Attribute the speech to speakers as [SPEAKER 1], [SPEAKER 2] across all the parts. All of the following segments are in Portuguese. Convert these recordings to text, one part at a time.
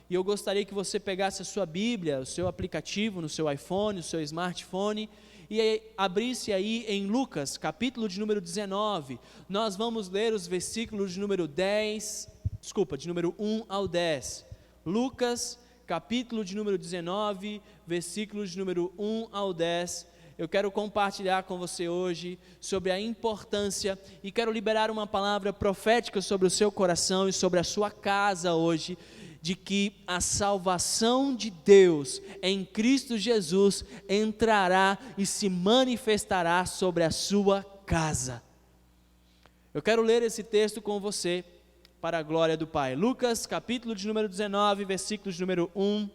[SPEAKER 1] E eu gostaria que você pegasse a sua Bíblia, o seu aplicativo no seu iPhone, o seu smartphone, e abrisse aí em Lucas, capítulo de número 19. Nós vamos ler os versículos de número 1 ao 10. Lucas, capítulo de número 19, versículos de número 1 ao 10. Eu quero compartilhar com você hoje sobre a importância e quero liberar uma palavra profética sobre o seu coração e sobre a sua casa hoje, de que a salvação de Deus em Cristo Jesus entrará e se manifestará sobre a sua casa. Eu quero ler esse texto com você para a glória do Pai. Lucas, capítulo de número 19, versículos de número 1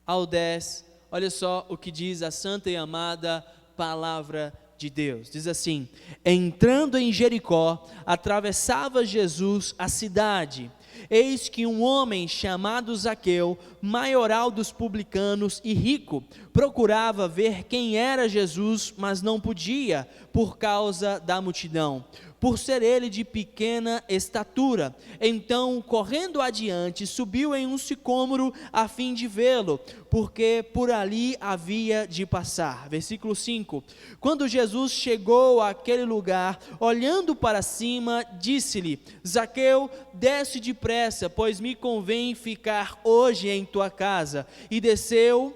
[SPEAKER 1] ao 10. Olha só o que diz a santa e amada palavra de Deus. Diz assim: entrando em Jericó, atravessava Jesus a cidade. Eis que um homem chamado Zaqueu, maioral dos publicanos e rico, procurava ver quem era Jesus, mas não podia, por causa da multidão, por ser ele de pequena estatura. Então, correndo adiante, subiu em um sicômoro a fim de vê-lo, porque por ali havia de passar. Versículo 5. Quando Jesus chegou àquele lugar, olhando para cima, disse-lhe: Zaqueu, desce depressa, pois me convém ficar hoje em tua casa. E desceu.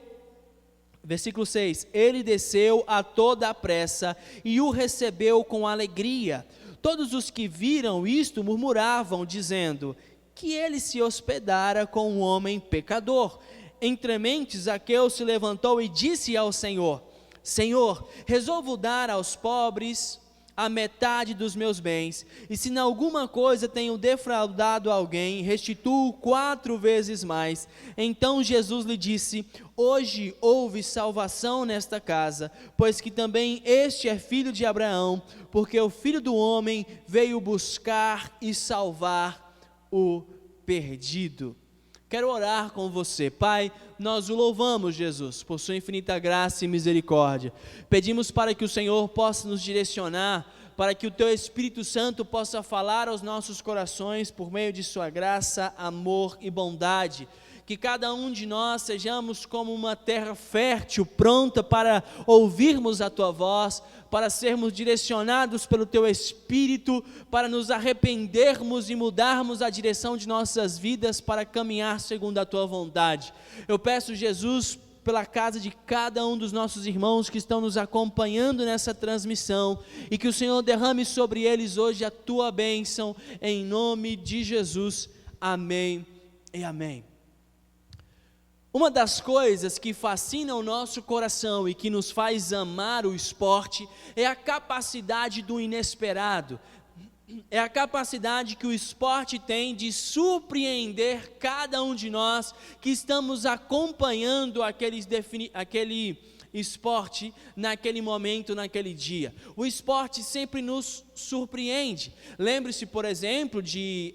[SPEAKER 1] Versículo 6. Ele desceu a toda a pressa e o recebeu com alegria. Todos os que viram isto murmuravam, dizendo que ele se hospedara com um homem pecador. Entremente, Zaqueu se levantou e disse ao Senhor: Senhor, resolvo dar aos pobres a metade dos meus bens, e se em alguma coisa tenho defraudado alguém, restituo 4 vezes mais. Então Jesus lhe disse: hoje houve salvação nesta casa, pois que também este é filho de Abraão, porque o Filho do Homem veio buscar e salvar o perdido. Quero orar com você. Pai, nós o louvamos, Jesus, por sua infinita graça e misericórdia. Pedimos para que o Senhor possa nos direcionar, para que o teu Espírito Santo possa falar aos nossos corações por meio de sua graça, amor e bondade. Que cada um de nós sejamos como uma terra fértil, pronta para ouvirmos a tua voz, para sermos direcionados pelo teu Espírito, para nos arrependermos e mudarmos a direção de nossas vidas para caminhar segundo a tua vontade. Eu peço, Jesus, pela casa de cada um dos nossos irmãos que estão nos acompanhando nessa transmissão, e que o Senhor derrame sobre eles hoje a tua bênção, em nome de Jesus. Amém e amém. Uma das coisas que fascina o nosso coração e que nos faz amar o esporte é a capacidade do inesperado. É a capacidade que o esporte tem de surpreender cada um de nós que estamos acompanhando aquele esporte naquele momento, naquele dia. O esporte sempre nos surpreende. Lembre-se, por exemplo,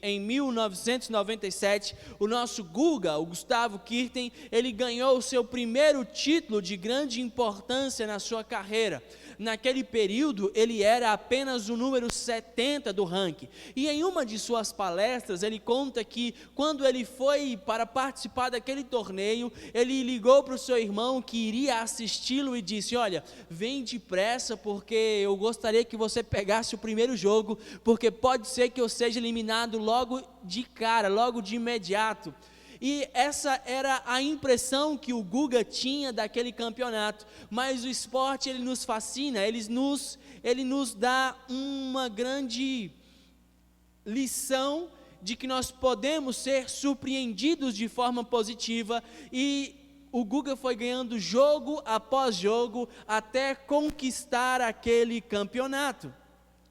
[SPEAKER 1] em 1997, o nosso Guga, o Gustavo Kirten, ele ganhou o seu primeiro título de grande importância na sua carreira. Naquele período, ele era apenas o número 70 do ranking. E em uma de suas palestras, ele conta que quando ele foi para participar daquele torneio, ele ligou para o seu irmão que iria assisti-lo e disse: olha, vem depressa porque eu gostaria que você pegasse o primeiro jogo, porque pode ser que eu seja eliminado logo de cara, logo de imediato. E essa era a impressão que o Guga tinha daquele campeonato. Mas o esporte, ele nos fascina, ele nos dá uma grande lição de que nós podemos ser surpreendidos de forma positiva, e o Guga foi ganhando jogo após jogo até conquistar aquele campeonato.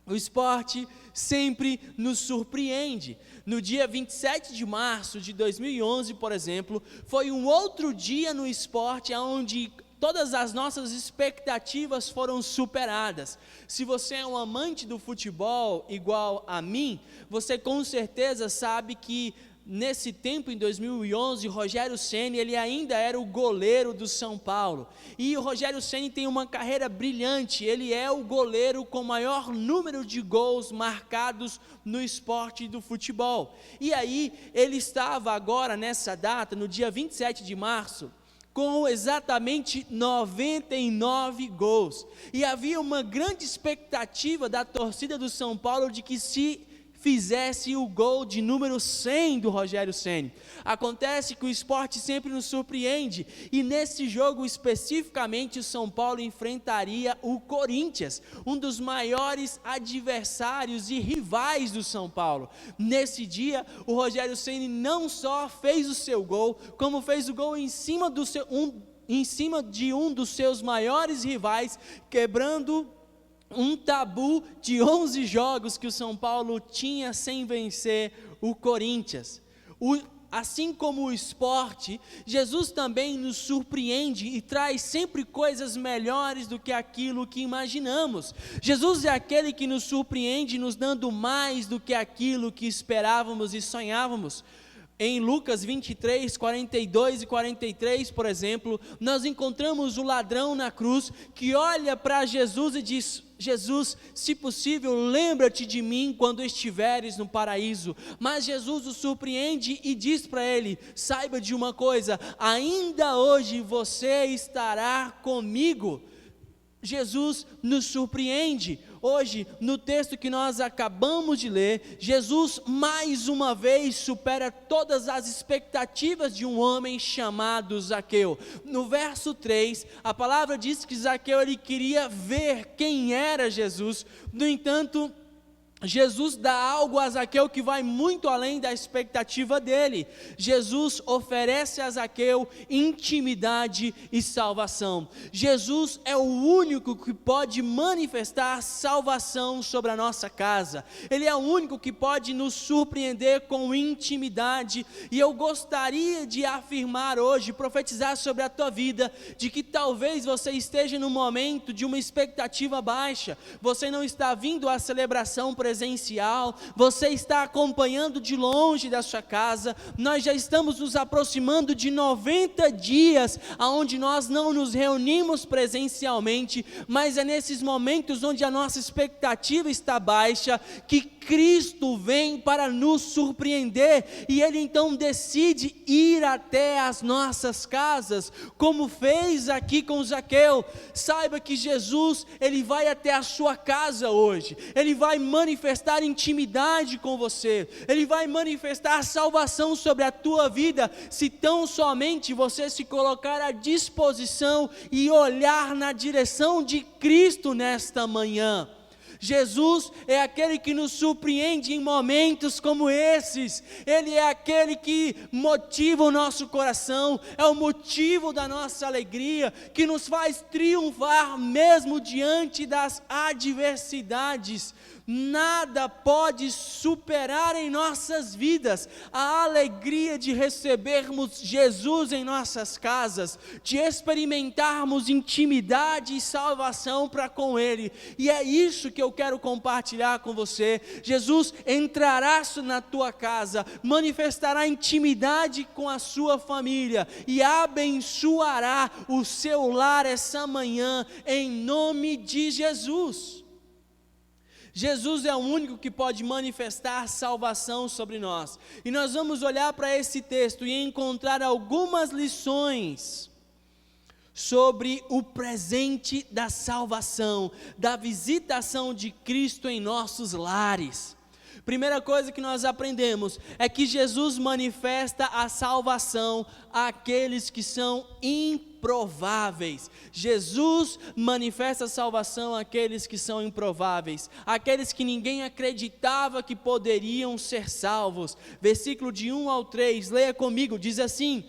[SPEAKER 1] O esporte sempre nos surpreende. No dia 27 de março de 2011, por exemplo, foi um outro dia no esporte onde todas as nossas expectativas foram superadas. Se você é um amante do futebol igual a mim, você com certeza sabe que nesse tempo, em 2011, Rogério Ceni, ele ainda era o goleiro do São Paulo, e o Rogério Ceni tem uma carreira brilhante, ele é o goleiro com maior número de gols marcados no esporte do futebol, e aí ele estava agora nessa data, no dia 27 de março, com exatamente 99 gols, e havia uma grande expectativa da torcida do São Paulo de que se fizesse o gol de número 100 do Rogério Ceni. Acontece que o esporte sempre nos surpreende, e nesse jogo especificamente o São Paulo enfrentaria o Corinthians, um dos maiores adversários e rivais do São Paulo. Nesse dia, o Rogério Ceni não só fez o seu gol, como fez o gol em cima de um dos seus maiores rivais, quebrando um tabu de 11 jogos que o São Paulo tinha sem vencer o Corinthians. Assim como o esporte, Jesus também nos surpreende e traz sempre coisas melhores do que aquilo que imaginamos. Jesus é aquele que nos surpreende, nos dando mais do que aquilo que esperávamos e sonhávamos. Em Lucas 23, 42 e 43, por exemplo, nós encontramos o ladrão na cruz que olha para Jesus e diz: Jesus, se possível, lembra-te de mim quando estiveres no paraíso. Mas Jesus o surpreende e diz para ele: saiba de uma coisa, ainda hoje você estará comigo. Jesus nos surpreende. Hoje, no texto que nós acabamos de ler, Jesus mais uma vez supera todas as expectativas de um homem chamado Zaqueu. No verso 3, a palavra diz que Zaqueu ele queria ver quem era Jesus. No entanto, Jesus dá algo a Zaqueu que vai muito além da expectativa dele. Jesus oferece a Zaqueu intimidade e salvação. Jesus é o único que pode manifestar salvação sobre a nossa casa. Ele é o único que pode nos surpreender com intimidade. E eu gostaria de afirmar hoje, profetizar sobre a tua vida, de que talvez você esteja no momento de uma expectativa baixa. Você não está vindo à celebração presencial, você está acompanhando de longe da sua casa. Nós já estamos nos aproximando de 90 dias, onde nós não nos reunimos presencialmente, mas é nesses momentos onde a nossa expectativa está baixa, que Cristo vem para nos surpreender, e Ele então decide ir até as nossas casas, como fez aqui com Zaqueu. Saiba que Jesus, Ele vai até a sua casa hoje, Ele vai manifestar intimidade com você, Ele vai manifestar salvação sobre a tua vida, se tão somente você se colocar à disposição e olhar na direção de Cristo nesta manhã. Jesus é aquele que nos surpreende em momentos como esses. Ele é aquele que motiva o nosso coração, é o motivo da nossa alegria, que nos faz triunfar mesmo diante das adversidades. Nada pode superar em nossas vidas a alegria de recebermos Jesus em nossas casas, de experimentarmos intimidade e salvação para com Ele. E é isso que eu quero compartilhar com você. Jesus entrará na tua casa, manifestará intimidade com a sua família e abençoará o seu lar essa manhã, em nome de Jesus. Jesus é o único que pode manifestar salvação sobre nós. E nós vamos olhar para esse texto e encontrar algumas lições sobre o presente da salvação, da visitação de Cristo em nossos lares. Primeira coisa que nós aprendemos é que Jesus manifesta a salvação àqueles que são improváveis. Jesus manifesta a salvação àqueles que são improváveis, aqueles que ninguém acreditava que poderiam ser salvos. Versículo de 1 ao 3, leia comigo, diz assim: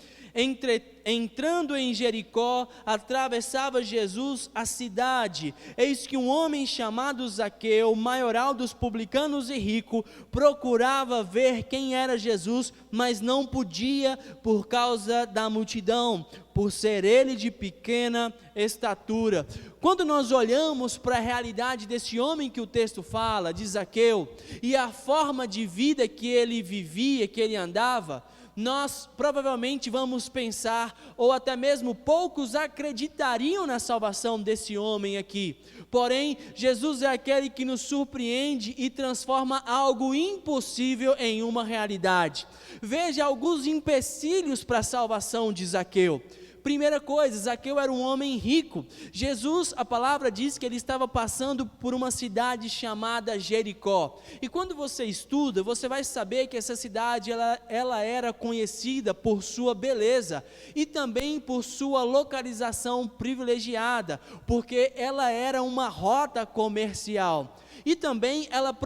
[SPEAKER 1] Entrando em Jericó, atravessava Jesus a cidade. Eis que um homem chamado Zaqueu, maioral dos publicanos e rico, procurava ver quem era Jesus, mas não podia por causa da multidão, por ser ele de pequena estatura. Quando nós olhamos para a realidade desse homem que o texto fala, de Zaqueu, e a forma de vida que ele vivia, que ele andava, nós provavelmente vamos pensar, ou até mesmo poucos acreditariam na salvação desse homem aqui. Porém, Jesus é aquele que nos surpreende e transforma algo impossível em uma realidade. Veja alguns empecilhos para a salvação de Zaqueu. Primeira coisa, Zaqueu era um homem rico. Jesus, a palavra diz que ele estava passando por uma cidade chamada Jericó. E quando você estuda, você vai saber que essa cidade ela era conhecida por sua beleza e também por sua localização privilegiada, porque ela era uma rota comercial. E também ela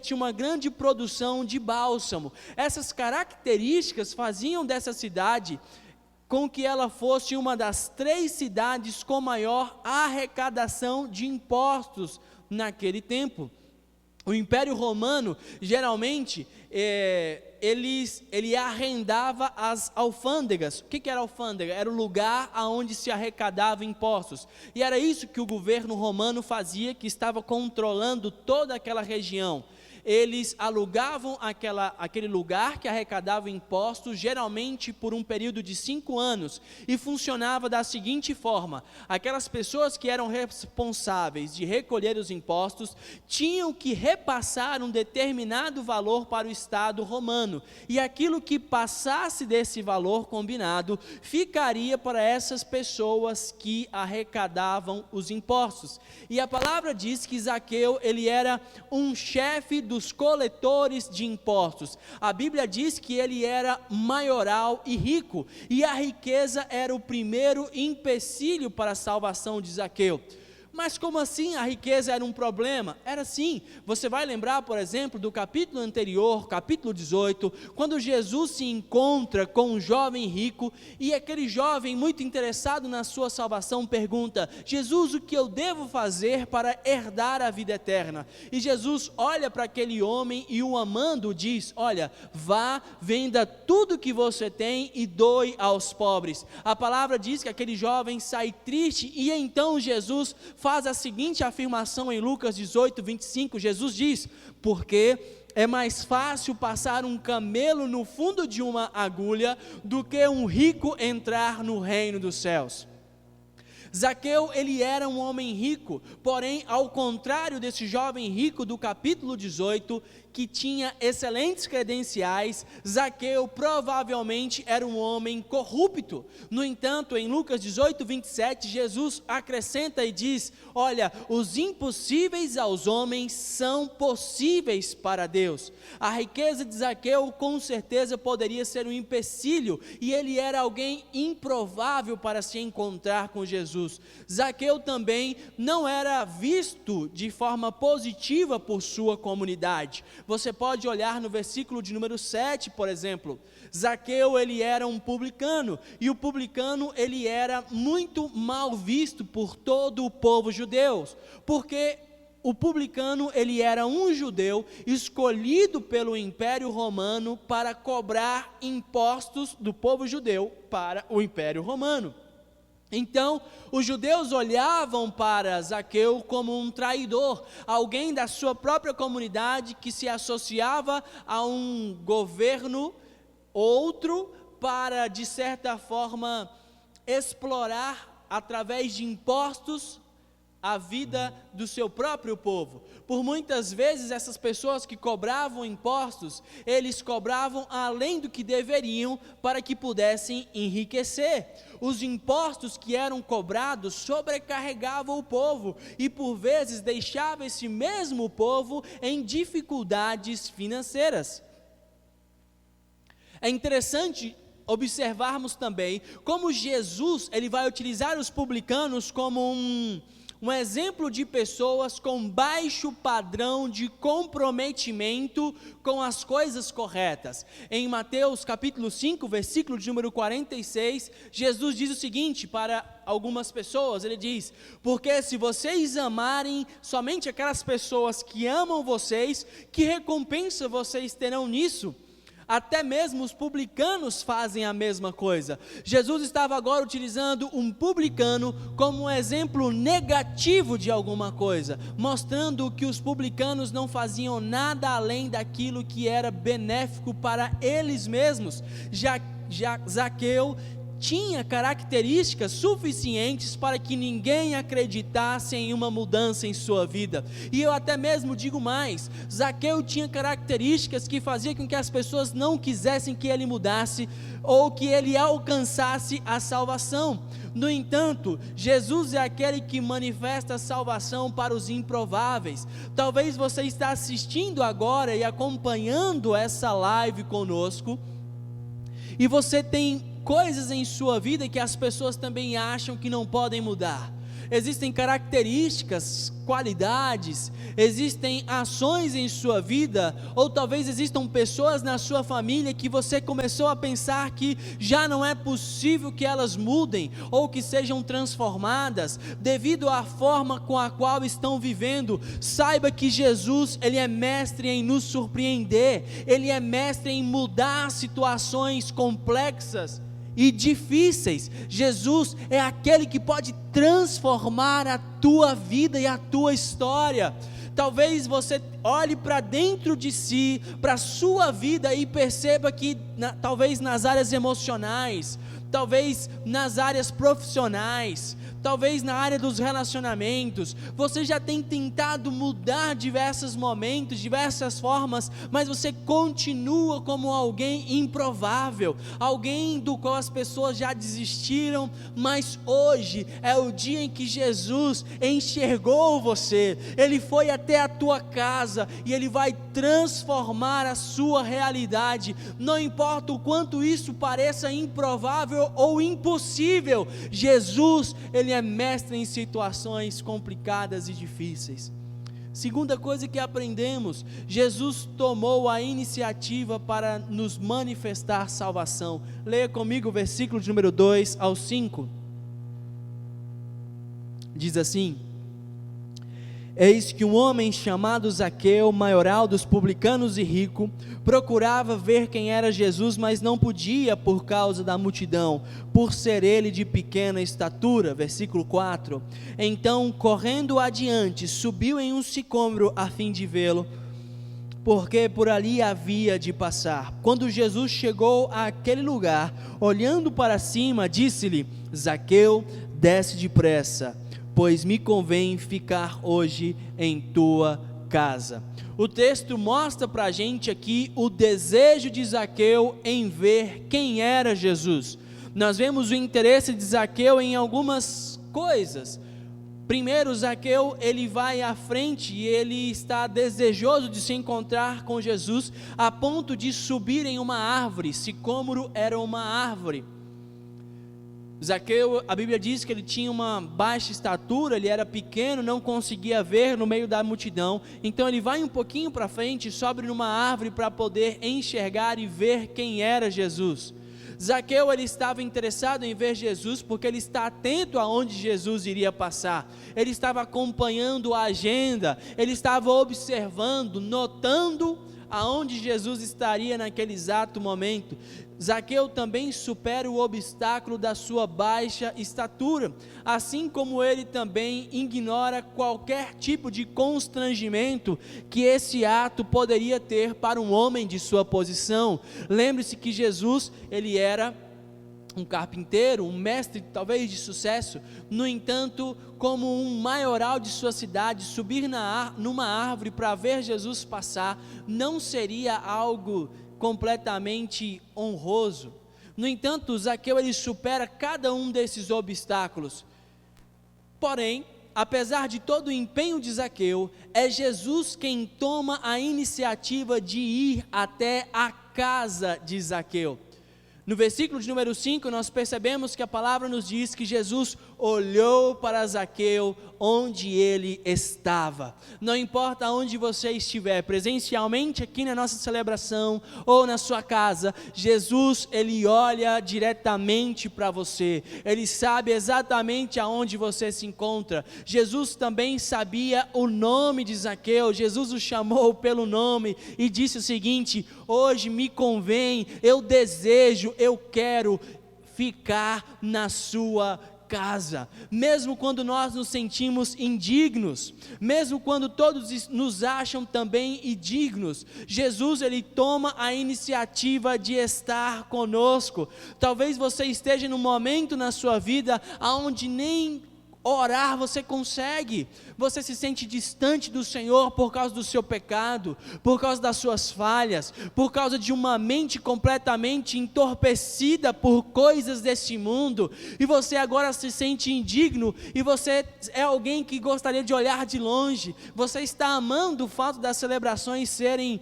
[SPEAKER 1] tinha uma grande produção de bálsamo. Essas características faziam dessa cidade com que ela fosse uma das 3 cidades com maior arrecadação de impostos naquele tempo. O Império Romano, geralmente, ele arrendava as alfândegas. O que era alfândega? Era o lugar onde se arrecadava impostos. E era isso que o governo romano fazia, que estava controlando toda aquela região. Eles alugavam aquele lugar que arrecadava impostos, geralmente por um período de 5 anos, e funcionava da seguinte forma: aquelas pessoas que eram responsáveis de recolher os impostos, tinham que repassar um determinado valor para o Estado romano, e aquilo que passasse desse valor combinado, ficaria para essas pessoas que arrecadavam os impostos. E a palavra diz que Zaqueu, ele era um chefe dos coletores de impostos. A Bíblia diz que ele era maioral e rico, e a riqueza era o primeiro empecilho para a salvação de Zaqueu. Mas como assim a riqueza era um problema? Era sim. Você vai lembrar, por exemplo, do capítulo anterior, capítulo 18, quando Jesus se encontra com um jovem rico, e aquele jovem muito interessado na sua salvação pergunta: Jesus, o que eu devo fazer para herdar a vida eterna? E Jesus olha para aquele homem e, o amando, diz: olha, vá, venda tudo que você tem e doe aos pobres. A palavra diz que aquele jovem sai triste, e então Jesus faz a seguinte afirmação em Lucas 18, 25, Jesus diz: porque é mais fácil passar um camelo no fundo de uma agulha do que um rico entrar no reino dos céus. Zaqueu, ele era um homem rico, porém, ao contrário desse jovem rico do capítulo 18, que tinha excelentes credenciais, Zaqueu provavelmente era um homem corrupto. No entanto, em Lucas 18, 27, Jesus acrescenta e diz: olha, os impossíveis aos homens são possíveis para Deus. A riqueza de Zaqueu com certeza poderia ser um empecilho, e ele era alguém improvável para se encontrar com Jesus. Zaqueu também não era visto de forma positiva por sua comunidade. Você pode olhar no versículo de número 7, por exemplo. Zaqueu, ele era um publicano, e o publicano, ele era muito mal visto por todo o povo judeu, porque o publicano, ele era um judeu escolhido pelo Império Romano para cobrar impostos do povo judeu para o Império Romano. Então, os judeus olhavam para Zaqueu como um traidor, alguém da sua própria comunidade que se associava a um governo outro para, de certa forma, explorar através de impostos a vida do seu próprio povo. Por muitas vezes essas pessoas que cobravam impostos, eles cobravam além do que deveriam para que pudessem enriquecer. Os impostos que eram cobrados sobrecarregavam o povo e por vezes deixavam esse mesmo povo em dificuldades financeiras. É interessante observarmos também como Jesus, ele vai utilizar os publicanos como um exemplo de pessoas com baixo padrão de comprometimento com as coisas corretas. Em Mateus capítulo 5, versículo de número 46, Jesus diz o seguinte para algumas pessoas, ele diz: porque se vocês amarem somente aquelas pessoas que amam vocês, que recompensa vocês terão nisso? Até mesmo os publicanos fazem a mesma coisa. Jesus estava agora utilizando um publicano como um exemplo negativo de alguma coisa, mostrando que os publicanos não faziam nada além daquilo que era benéfico para eles mesmos. Já Zaqueu tinha características suficientes para que ninguém acreditasse em uma mudança em sua vida. E eu até mesmo digo mais, Zaqueu tinha características que faziam com que as pessoas não quisessem que ele mudasse, ou que ele alcançasse a salvação. No entanto, Jesus é aquele que manifesta a salvação para os improváveis. Talvez você está assistindo agora e acompanhando essa live conosco, e você tem coisas em sua vida que as pessoas também acham que não podem mudar. Existem características, qualidades, existem ações em sua vida, ou talvez existam pessoas na sua família que você começou a pensar que já não é possível que elas mudem, ou que sejam transformadas, devido à forma com a qual estão vivendo. Saiba que Jesus, Ele é mestre em nos surpreender, Ele é mestre em mudar situações complexas e difíceis. Jesus é aquele que pode transformar a tua vida e a tua história. Talvez você olhe para dentro de si, para a sua vida, e perceba que talvez nas áreas emocionais, talvez nas áreas profissionais, talvez na área dos relacionamentos, você já tem tentado mudar diversos momentos, diversas formas, mas você continua como alguém improvável, alguém do qual as pessoas já desistiram. Mas hoje é o dia em que Jesus enxergou você, Ele foi até a tua casa e Ele vai transformar a sua realidade. Não importa o quanto isso pareça improvável ou impossível, Jesus, Ele é mestre em situações complicadas e difíceis. Segunda coisa que aprendemos: Jesus tomou a iniciativa para nos manifestar salvação. Leia comigo o versículo de número 2 ao 5. Diz assim: eis que um homem chamado Zaqueu, maioral dos publicanos e rico, procurava ver quem era Jesus, mas não podia por causa da multidão, por ser ele de pequena estatura. Versículo 4. Então, correndo adiante, subiu em um sicômoro a fim de vê-lo, porque por ali havia de passar. Quando Jesus chegou àquele lugar, olhando para cima, disse-lhe: Zaqueu, desce depressa, pois me convém ficar hoje em tua casa. O texto mostra para a gente aqui o desejo de Zaqueu em ver quem era Jesus. Nós vemos o interesse de Zaqueu em algumas coisas. Primeiro, Zaqueu, ele vai à frente e ele está desejoso de se encontrar com Jesus, a ponto de subir em uma árvore. Sicômoro era uma árvore. Zaqueu, a Bíblia diz que ele tinha uma baixa estatura, ele era pequeno, não conseguia ver no meio da multidão. Então ele vai um pouquinho para frente, sobe numa árvore para poder enxergar e ver quem era Jesus. Zaqueu, ele estava interessado em ver Jesus porque ele está atento aonde Jesus iria passar. Ele estava acompanhando a agenda, ele estava observando, notando aonde Jesus estaria naquele exato momento. Zaqueu também supera o obstáculo da sua baixa estatura, assim como ele também ignora qualquer tipo de constrangimento que esse ato poderia ter para um homem de sua posição. Lembre-se que Jesus, ele era um carpinteiro, um mestre talvez de sucesso. No entanto, como um maioral de sua cidade, subir numa árvore para ver Jesus passar não seria algo completamente honroso. No entanto, Zaqueu, ele supera cada um desses obstáculos. Porém, apesar de todo o empenho de Zaqueu, é Jesus quem toma a iniciativa de ir até a casa de Zaqueu. No versículo de número 5, nós percebemos que a palavra nos diz que Jesus olhou para Zaqueu onde ele estava. Não importa onde você estiver, presencialmente aqui na nossa celebração ou na sua casa, Jesus, ele olha diretamente para você. Ele sabe exatamente aonde você se encontra. Jesus também sabia o nome de Zaqueu. Jesus o chamou pelo nome e disse o seguinte: hoje me convém, eu desejo, eu quero ficar na sua casa. Mesmo quando nós nos sentimos indignos, mesmo quando todos nos acham também indignos, Jesus, ele toma a iniciativa de estar conosco. Talvez você esteja num momento na sua vida onde nem orar você consegue, você se sente distante do Senhor por causa do seu pecado, por causa das suas falhas, por causa de uma mente completamente entorpecida por coisas deste mundo, e você agora se sente indigno, e você é alguém que gostaria de olhar de longe. Você está amando o fato das celebrações serem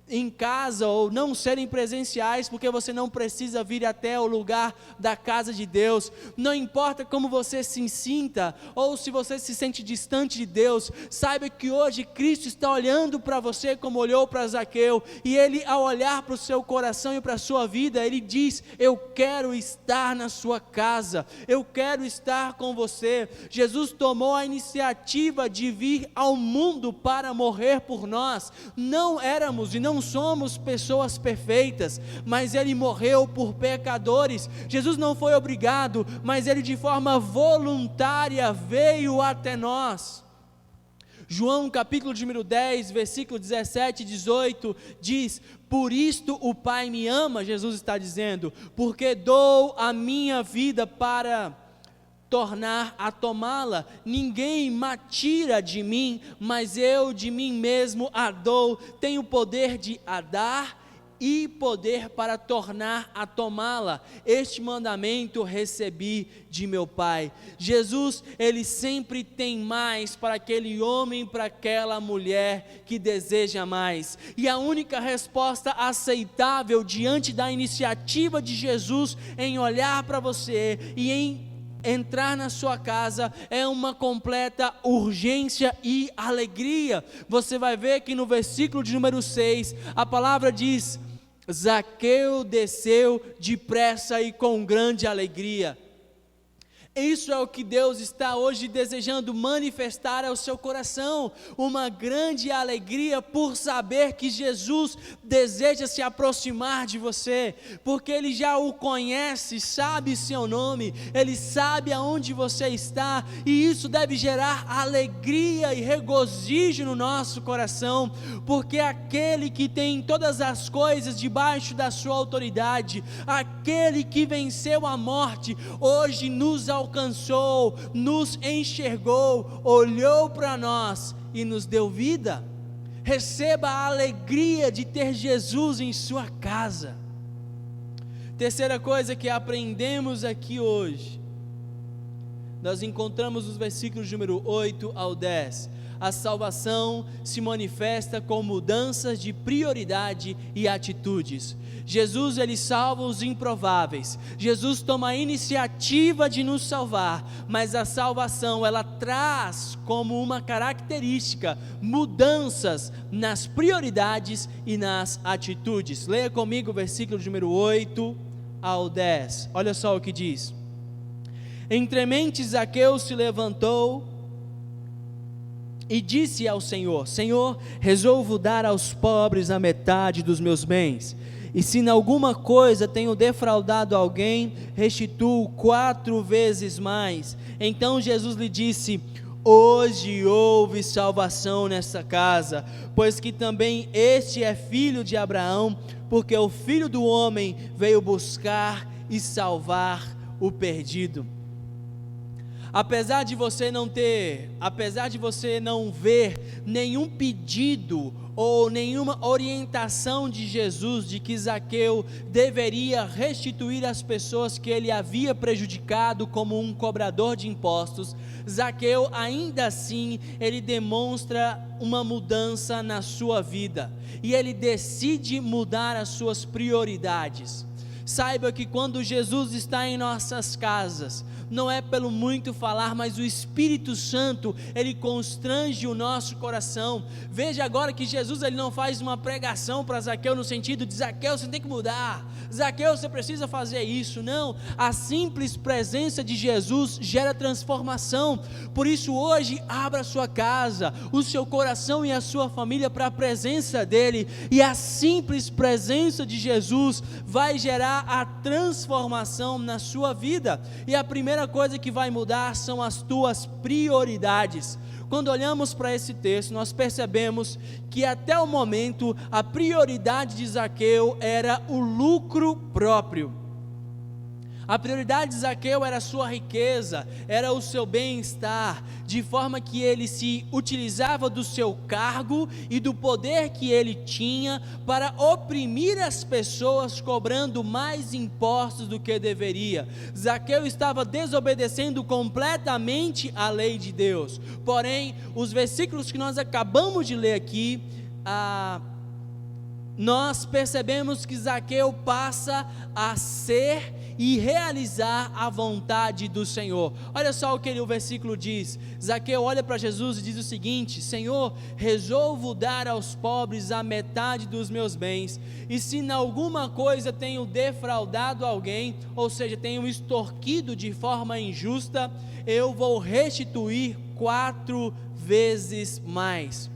[SPEAKER 1] em casa ou não serem presenciais, porque você não precisa vir até o lugar da casa de Deus. Não importa como você se sinta, ou se você se sente distante de Deus, saiba que hoje Cristo está olhando para você como olhou para Zaqueu, e Ele, ao olhar para o seu coração e para a sua vida, Ele diz: eu quero estar na sua casa, eu quero estar com você. Jesus tomou a iniciativa de vir ao mundo para morrer por nós. Não éramos e não somos pessoas perfeitas, mas Ele morreu por pecadores. Jesus não foi obrigado, mas Ele de forma voluntária veio até nós. João capítulo de número 10, versículo 17 e 18 diz: por isto o Pai me ama, Jesus está dizendo, porque dou a minha vida para tornar a tomá-la. Ninguém me tira de mim, mas eu de mim mesmo a dou. Tenho poder de a dar e poder para tornar a tomá-la. Este mandamento recebi de meu Pai. Jesus, Ele sempre tem mais para aquele homem, para aquela mulher que deseja mais. E a única resposta aceitável diante da iniciativa de Jesus em olhar para você e em entrar na sua casa é uma completa urgência e alegria. Você vai ver que no versículo de número 6, a palavra diz: Zaqueu desceu depressa e com grande alegria. Isso é o que Deus está hoje desejando manifestar ao seu coração, uma grande alegria por saber que Jesus deseja se aproximar de você, porque Ele já o conhece, sabe seu nome, Ele sabe aonde você está, e isso deve gerar alegria e regozijo no nosso coração, porque aquele que tem todas as coisas debaixo da sua autoridade, aquele que venceu a morte, hoje nos alcançou, nos enxergou, olhou para nós e nos deu vida. Receba a alegria de ter Jesus em sua casa. Terceira coisa que aprendemos aqui hoje, nós encontramos nos versículos número 8 ao 10. A salvação se manifesta com mudanças de prioridade e atitudes. Jesus, Ele salva os improváveis. Jesus toma a iniciativa de nos salvar, mas a salvação, ela traz como uma característica mudanças nas prioridades e nas atitudes. Leia comigo o versículo de número 8 ao 10. Olha só o que diz: Entremente Zaqueu se levantou e disse ao Senhor: Senhor, resolvo dar aos pobres a metade dos meus bens, e se em alguma coisa tenho defraudado alguém, restituo 4 vezes mais. Então Jesus lhe disse: hoje houve salvação nesta casa, pois que também este é filho de Abraão, porque o Filho do Homem veio buscar e salvar o perdido. Apesar de você não ver nenhum pedido ou nenhuma orientação de Jesus de que Zaqueu deveria restituir as pessoas que ele havia prejudicado como um cobrador de impostos, Zaqueu ainda assim, ele demonstra uma mudança na sua vida, e ele decide mudar as suas prioridades. Saiba que quando Jesus está em nossas casas, não é pelo muito falar, mas o Espírito Santo, ele constrange o nosso coração. Veja agora que Jesus, ele não faz uma pregação para Zaqueu no sentido de: Zaqueu, você tem que mudar, Zaqueu, você precisa fazer isso. Não, a simples presença de Jesus gera transformação. Por isso hoje, abra a sua casa, o seu coração e a sua família para a presença dele, e a simples presença de Jesus vai gerar a transformação na sua vida. E a primeira coisa que vai mudar são as tuas prioridades. Quando olhamos para esse texto, nós percebemos que até o momento a prioridade de Zaqueu era o lucro próprio. A prioridade de Zaqueu era a sua riqueza, era o seu bem-estar, de forma que ele se utilizava do seu cargo e do poder que ele tinha para oprimir as pessoas, cobrando mais impostos do que deveria. Zaqueu estava desobedecendo completamente a lei de Deus. Porém, os versículos que nós acabamos de ler aqui, nós percebemos que Zaqueu passa a ser e realizar a vontade do Senhor. Olha só o que o versículo diz. Zaqueu olha para Jesus e diz o seguinte: Senhor, resolvo dar aos pobres a metade dos meus bens, e se em alguma coisa tenho defraudado alguém, ou seja, tenho extorquido de forma injusta, eu vou restituir 4 vezes mais.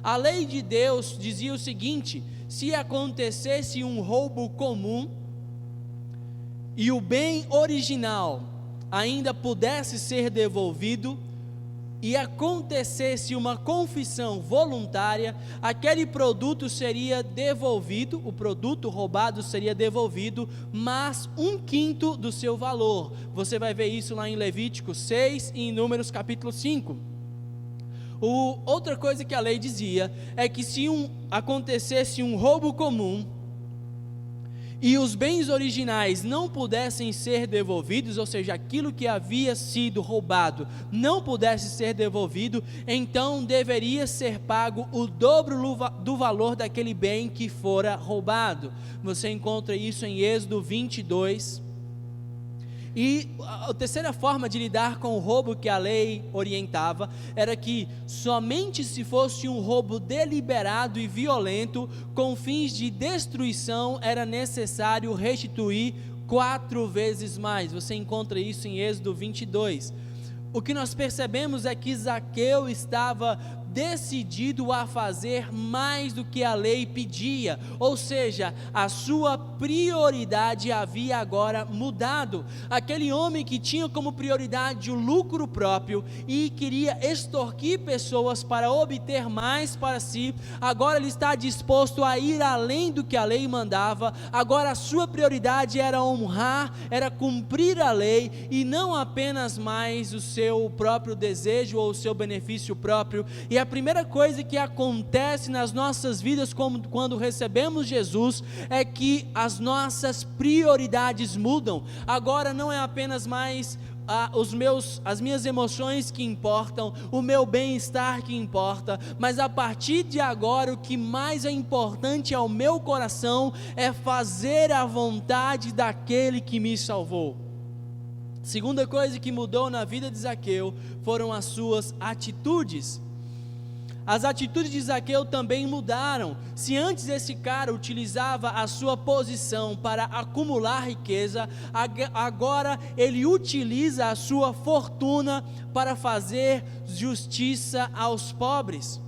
[SPEAKER 1] A lei de Deus dizia o seguinte: se acontecesse um roubo comum, e o bem original ainda pudesse ser devolvido, e acontecesse uma confissão voluntária, aquele produto seria devolvido, o produto roubado seria devolvido, mas 1/5 do seu valor. Você vai ver isso lá em Levítico 6 e em Números capítulo 5. Outra coisa que a lei dizia é que se acontecesse um roubo comum, e os bens originais não pudessem ser devolvidos, ou seja, aquilo que havia sido roubado não pudesse ser devolvido, então deveria ser pago o dobro do valor daquele bem que fora roubado. Você encontra isso em Êxodo 22. E a terceira forma de lidar com o roubo que a lei orientava era que somente se fosse um roubo deliberado e violento, com fins de destruição, era necessário restituir 4 vezes mais. Você encontra isso em Êxodo 22. O que nós percebemos é que Zaqueu estava decidido a fazer mais do que a lei pedia, ou seja, a sua prioridade havia agora mudado. Aquele homem que tinha como prioridade o lucro próprio e queria extorquir pessoas para obter mais para si, agora ele está disposto a ir além do que a lei mandava. Agora a sua prioridade era honrar, era cumprir a lei, e não apenas mais o seu próprio desejo ou o seu benefício próprio. E a primeira coisa que acontece nas nossas vidas quando recebemos Jesus é que as nossas prioridades mudam. Agora não é apenas mais as minhas emoções que importam, o meu bem-estar que importa, mas a partir de agora o que mais é importante ao meu coração é fazer a vontade daquele que me salvou. Segunda coisa que mudou na vida de Zaqueu foram as suas atitudes. As atitudes de Zaqueu também mudaram. Se antes esse cara utilizava a sua posição para acumular riqueza, agora ele utiliza a sua fortuna para fazer justiça aos pobres.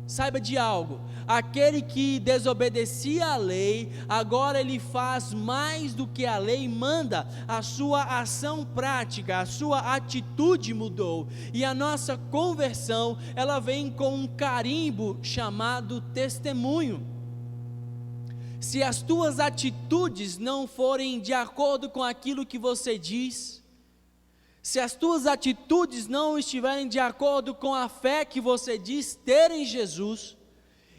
[SPEAKER 1] Saiba de algo: aquele que desobedecia a lei, agora ele faz mais do que a lei manda. A sua ação prática, a sua atitude mudou. E a nossa conversão, ela vem com um carimbo chamado testemunho. Se as tuas atitudes não forem de acordo com aquilo que você diz, se as tuas atitudes não estiverem de acordo com a fé que você diz ter em Jesus,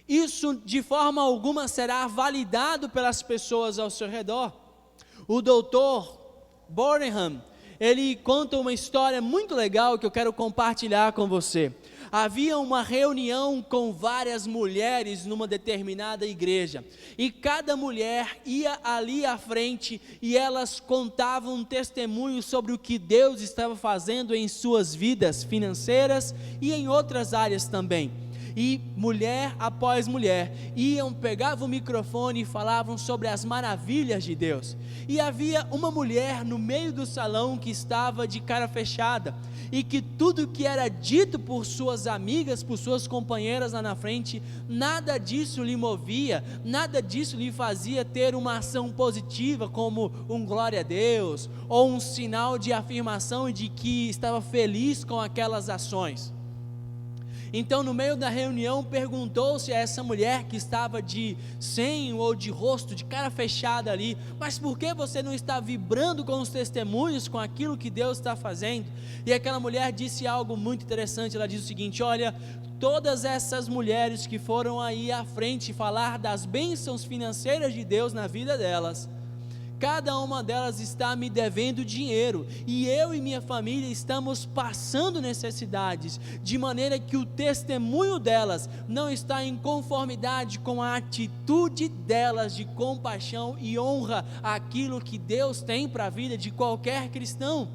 [SPEAKER 1] isso de forma alguma será validado pelas pessoas ao seu redor. O doutor Bornham, ele conta uma história muito legal que eu quero compartilhar com você. havia uma reunião com várias mulheres numa determinada igreja, e cada mulher ia ali à frente e elas contavam um testemunho sobre o que Deus estava fazendo em suas vidas financeiras e em outras áreas também. E mulher após mulher pegavam o microfone e falavam sobre as maravilhas de Deus. E havia uma mulher no meio do salão que estava de cara fechada, e que tudo que era dito por suas amigas, por suas companheiras lá na frente, nada disso lhe movia, nada disso lhe fazia ter uma ação positiva, como um glória a Deus, ou um sinal de afirmação e de que estava feliz com aquelas ações. Então, no meio da reunião, perguntou-se a essa mulher que estava de senho ou de rosto, de cara fechada ali: mas por que você não está vibrando com os testemunhos, com aquilo que Deus está fazendo? E aquela mulher disse algo muito interessante. Ela disse o seguinte: olha, todas essas mulheres que foram aí à frente falar das bênçãos financeiras de Deus na vida delas, cada uma delas está me devendo dinheiro, e eu e minha família estamos passando necessidades, de maneira que o testemunho delas não está em conformidade com a atitude delas de compaixão e honra àquilo que Deus tem para a vida de qualquer cristão.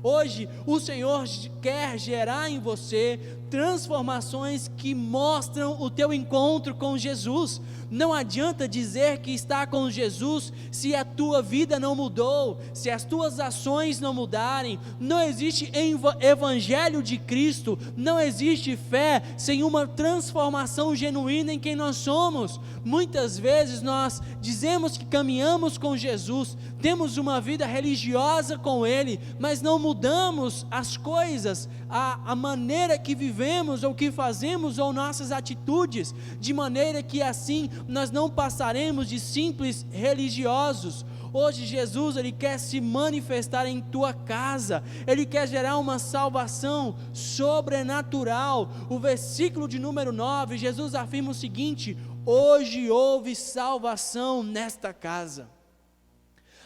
[SPEAKER 1] Hoje o Senhor quer gerar em você transformações que mostram o teu encontro com Jesus. Não adianta dizer que está com Jesus se a tua vida não mudou, se as tuas ações não mudarem. Não existe evangelho de Cristo, não existe fé sem uma transformação genuína em quem nós somos. Muitas vezes nós dizemos que caminhamos com Jesus, temos uma vida religiosa com Ele, mas não mudamos as coisas, a maneira que vivemos ou que fazemos ou nossas atitudes, de maneira que assim nós não passaremos de simples religiosos. Hoje Jesus, Ele quer se manifestar em tua casa, Ele quer gerar uma salvação sobrenatural. O versículo de número 9, Jesus afirma o seguinte: hoje houve salvação nesta casa.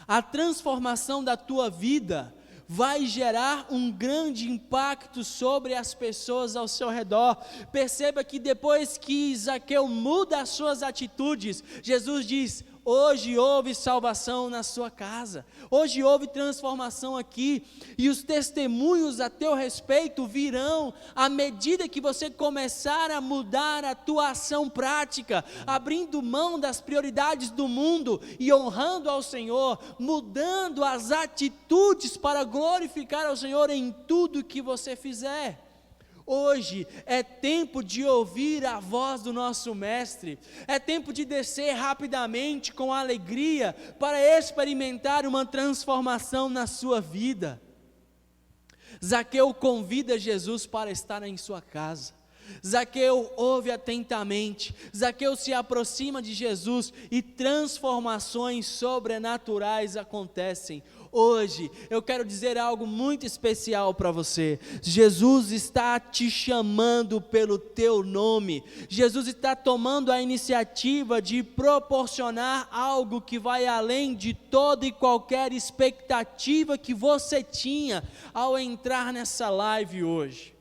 [SPEAKER 1] A transformação da tua vida vai gerar um grande impacto sobre as pessoas ao seu redor. Perceba que depois que Zaqueu muda as suas atitudes, Jesus diz: hoje houve salvação na sua casa, hoje houve transformação aqui, e os testemunhos a teu respeito virão à medida que você começar a mudar a tua ação prática, abrindo mão das prioridades do mundo e honrando ao Senhor, mudando as atitudes para glorificar ao Senhor em tudo que você fizer. Hoje é tempo de ouvir a voz do nosso Mestre, é tempo de descer rapidamente com alegria para experimentar uma transformação na sua vida. Zaqueu convida Jesus para estar em sua casa. Zaqueu ouve atentamente, Zaqueu se aproxima de Jesus e transformações sobrenaturais acontecem. Hoje eu quero dizer algo muito especial para você. Jesus está te chamando pelo teu nome. Jesus está tomando a iniciativa de proporcionar algo que vai além de toda e qualquer expectativa que você tinha ao entrar nessa live hoje.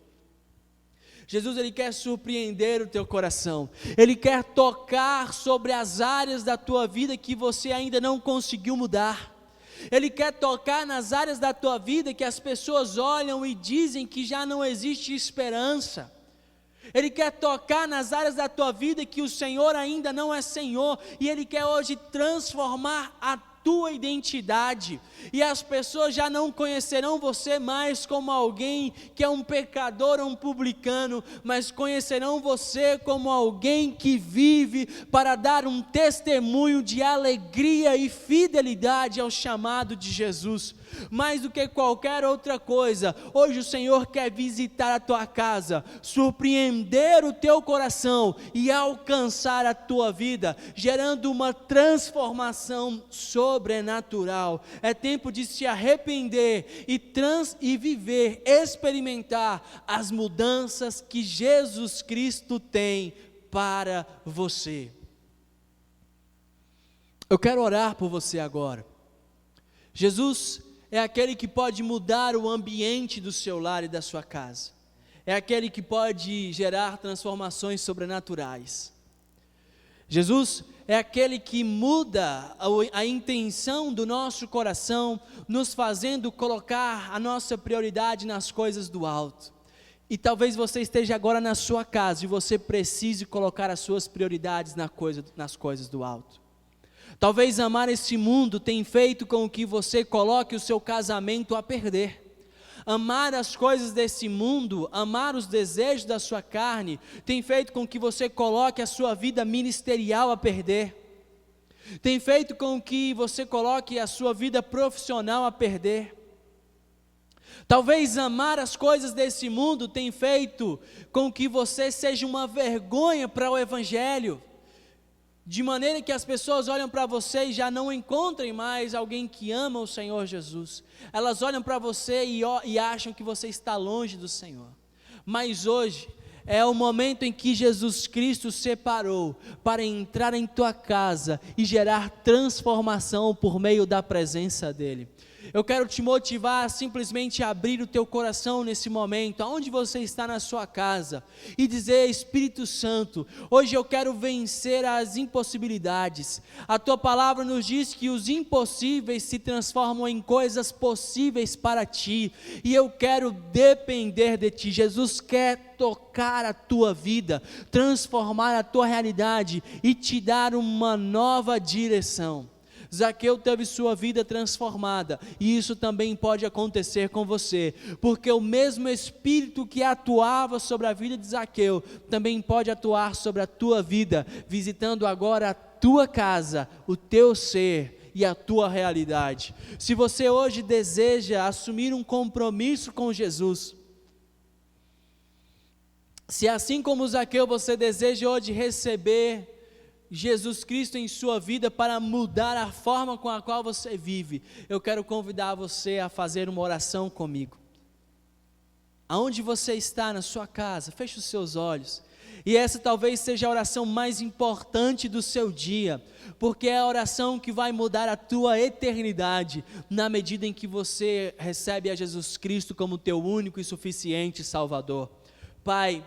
[SPEAKER 1] Jesus, Ele quer surpreender o teu coração, Ele quer tocar sobre as áreas da tua vida que você ainda não conseguiu mudar. Ele quer tocar nas áreas da tua vida que as pessoas olham e dizem que já não existe esperança. Ele quer tocar nas áreas da tua vida que o Senhor ainda não é Senhor, e Ele quer hoje transformar a tua identidade, e as pessoas já não conhecerão você mais como alguém que é um pecador ou um publicano, mas conhecerão você como alguém que vive para dar um testemunho de alegria e fidelidade ao chamado de Jesus. Mais do que qualquer outra coisa, hoje o Senhor quer visitar a tua casa, surpreender o teu coração e alcançar a tua vida, gerando uma transformação sobrenatural. É tempo de se arrepender e viver, experimentar as mudanças que Jesus Cristo tem para você. Eu quero orar por você agora. Jesus é aquele que pode mudar o ambiente do seu lar e da sua casa. é aquele que pode gerar transformações sobrenaturais. Jesus é aquele que muda a intenção do nosso coração, nos fazendo colocar a nossa prioridade nas coisas do alto. E talvez você esteja agora na sua casa e você precise colocar as suas prioridades nas coisas do alto. Talvez amar esse mundo tenha feito com que você coloque o seu casamento a perder. Amar as coisas desse mundo, amar os desejos da sua carne, tem feito com que você coloque a sua vida ministerial a perder. Tem feito com que você coloque a sua vida profissional a perder. Talvez amar as coisas desse mundo tenha feito com que você seja uma vergonha para o Evangelho, de maneira que as pessoas olham para você e já não encontrem mais alguém que ama o Senhor Jesus. Elas olham para você e acham que você está longe do Senhor. Mas hoje é o momento em que Jesus Cristo separou para entrar em tua casa e gerar transformação por meio da presença dEle. Eu quero te motivar a simplesmente abrir o teu coração nesse momento, aonde você está na sua casa, e dizer: Espírito Santo, hoje eu quero vencer as impossibilidades. A tua palavra nos diz que os impossíveis se transformam em coisas possíveis para ti, e eu quero depender de ti. Jesus quer tocar a tua vida, transformar a tua realidade e te dar uma nova direção. Zaqueu teve sua vida transformada, e isso também pode acontecer com você, porque o mesmo Espírito que atuava sobre a vida de Zaqueu, também pode atuar sobre a tua vida, visitando agora a tua casa, o teu ser e a tua realidade. Se você hoje deseja assumir um compromisso com Jesus, se assim como Zaqueu você deseja hoje receber Jesus Cristo em sua vida para mudar a forma com a qual você vive, eu quero convidar você a fazer uma oração comigo. Aonde você está na sua casa, feche os seus olhos, e essa talvez seja a oração mais importante do seu dia, porque é a oração que vai mudar a tua eternidade, na medida em que você recebe a Jesus Cristo como teu único e suficiente Salvador. Pai,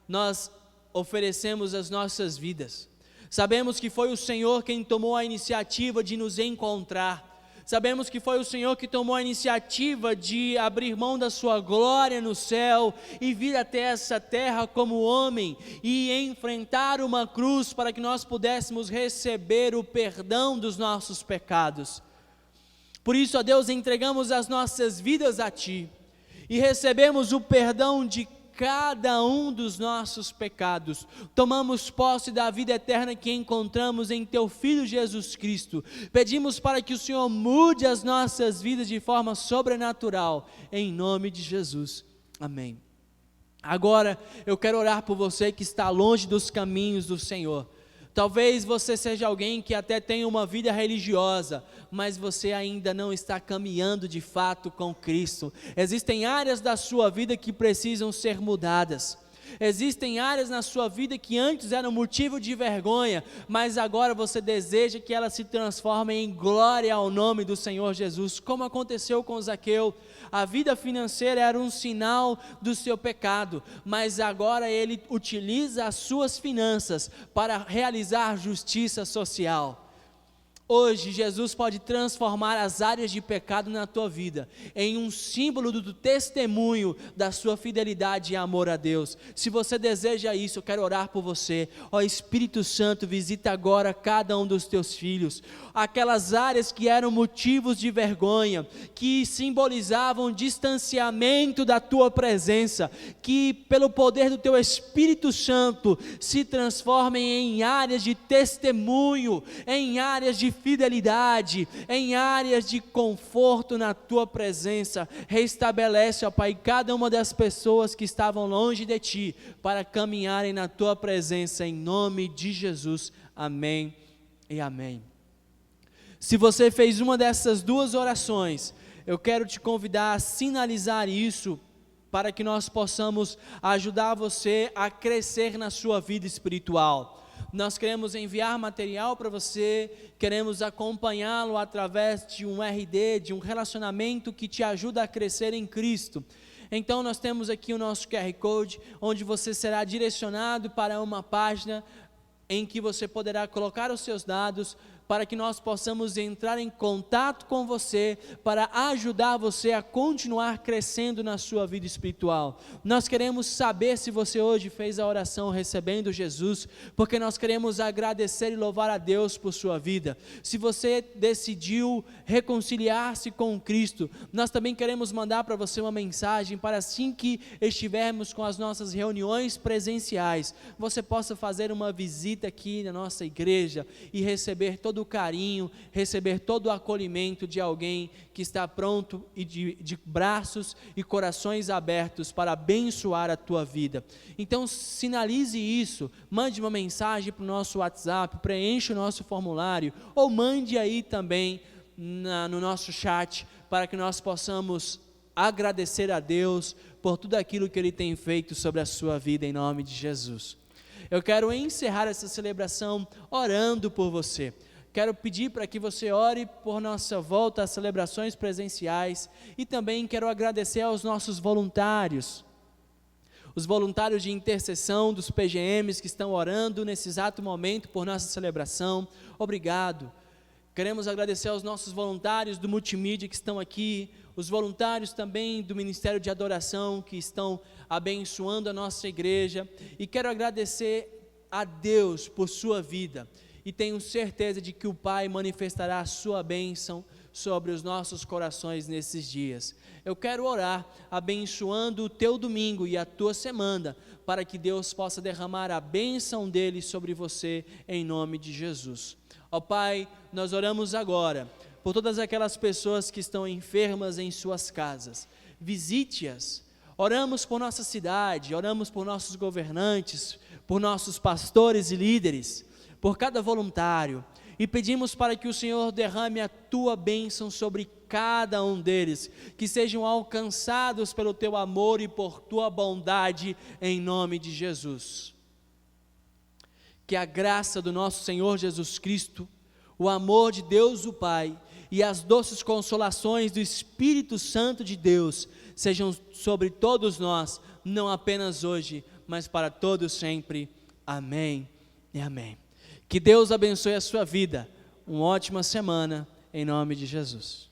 [SPEAKER 1] nós oferecemos as nossas vidas. Sabemos que foi o Senhor quem tomou a iniciativa de nos encontrar. Sabemos que foi o Senhor que tomou a iniciativa de abrir mão da sua glória no céu e vir até essa terra como homem e enfrentar uma cruz para que nós pudéssemos receber o perdão dos nossos pecados. Por isso, ó Deus, entregamos as nossas vidas a Ti e recebemos o perdão de cada um dos nossos pecados. Tomamos posse da vida eterna que encontramos em Teu Filho Jesus Cristo. Pedimos para que o Senhor mude as nossas vidas de forma sobrenatural, em nome de Jesus, amém. Agora eu quero orar por você que está longe dos caminhos do Senhor. Talvez você seja alguém que até tenha uma vida religiosa, mas você ainda não está caminhando de fato com Cristo. Existem áreas da sua vida que precisam ser mudadas. Existem áreas na sua vida que antes eram motivo de vergonha, mas agora você deseja que elas se transformem em glória ao nome do Senhor Jesus, como aconteceu com Zaqueu. A vida financeira era um sinal do seu pecado, mas agora ele utiliza as suas finanças para realizar justiça social. Hoje, Jesus pode transformar as áreas de pecado na tua vida em um símbolo do testemunho da sua fidelidade e amor a Deus. Se você deseja isso, eu quero orar por você. Ó Espírito Santo, visita agora cada um dos teus filhos. Aquelas áreas que eram motivos de vergonha, que simbolizavam distanciamento da tua presença, que pelo poder do teu Espírito Santo se transformem em áreas de testemunho, em áreas de fidelidade, em áreas de conforto na tua presença. Restabelece, ó Pai, cada uma das pessoas que estavam longe de ti, para caminharem na tua presença, em nome de Jesus, amém e amém. Se você fez uma dessas duas orações, eu quero te convidar a sinalizar isso, para que nós possamos ajudar você a crescer na sua vida espiritual. Nós queremos enviar material para você, queremos acompanhá-lo através de um RD, de um relacionamento que te ajuda a crescer em Cristo. Então nós temos aqui o nosso QR Code, onde você será direcionado para uma página em que você poderá colocar os seus dados para que nós possamos entrar em contato com você, para ajudar você a continuar crescendo na sua vida espiritual. Nós queremos saber se você hoje fez a oração recebendo Jesus, porque nós queremos agradecer e louvar a Deus por sua vida. Se você decidiu reconciliar-se com Cristo, nós também queremos mandar para você uma mensagem para assim que estivermos com as nossas reuniões presenciais, você possa fazer uma visita aqui na nossa igreja e receber todo o carinho, receber todo o acolhimento de alguém que está pronto e de braços e corações abertos para abençoar a tua vida. Então sinalize isso, mande uma mensagem para o nosso WhatsApp, preencha o nosso formulário, ou mande aí também no nosso chat, para que nós possamos agradecer a Deus por tudo aquilo que Ele tem feito sobre a sua vida, em nome de Jesus. Eu quero encerrar essa celebração orando por você. Quero pedir para que você ore por nossa volta às celebrações presenciais e também quero agradecer aos nossos voluntários, os voluntários de intercessão dos PGMs que estão orando nesse exato momento por nossa celebração. Obrigado. Queremos agradecer aos nossos voluntários do multimídia que estão aqui, os voluntários também do Ministério de Adoração que estão abençoando a nossa igreja, e quero agradecer a Deus por sua vida. E tenho certeza de que o Pai manifestará a sua bênção sobre os nossos corações nesses dias. Eu quero orar abençoando o teu domingo e a tua semana, para que Deus possa derramar a bênção dele sobre você, em nome de Jesus. Ó Pai, nós oramos agora por todas aquelas pessoas que estão enfermas em suas casas. Visite-as. Oramos por nossa cidade, oramos por nossos governantes, por nossos pastores e líderes, por cada voluntário, e pedimos para que o Senhor derrame a tua bênção sobre cada um deles, que sejam alcançados pelo teu amor e por tua bondade, em nome de Jesus. Que a graça do nosso Senhor Jesus Cristo, o amor de Deus o Pai e as doces consolações do Espírito Santo de Deus sejam sobre todos nós, não apenas hoje, mas para todos sempre. Amém e amém. Que Deus abençoe a sua vida. Uma ótima semana, em nome de Jesus.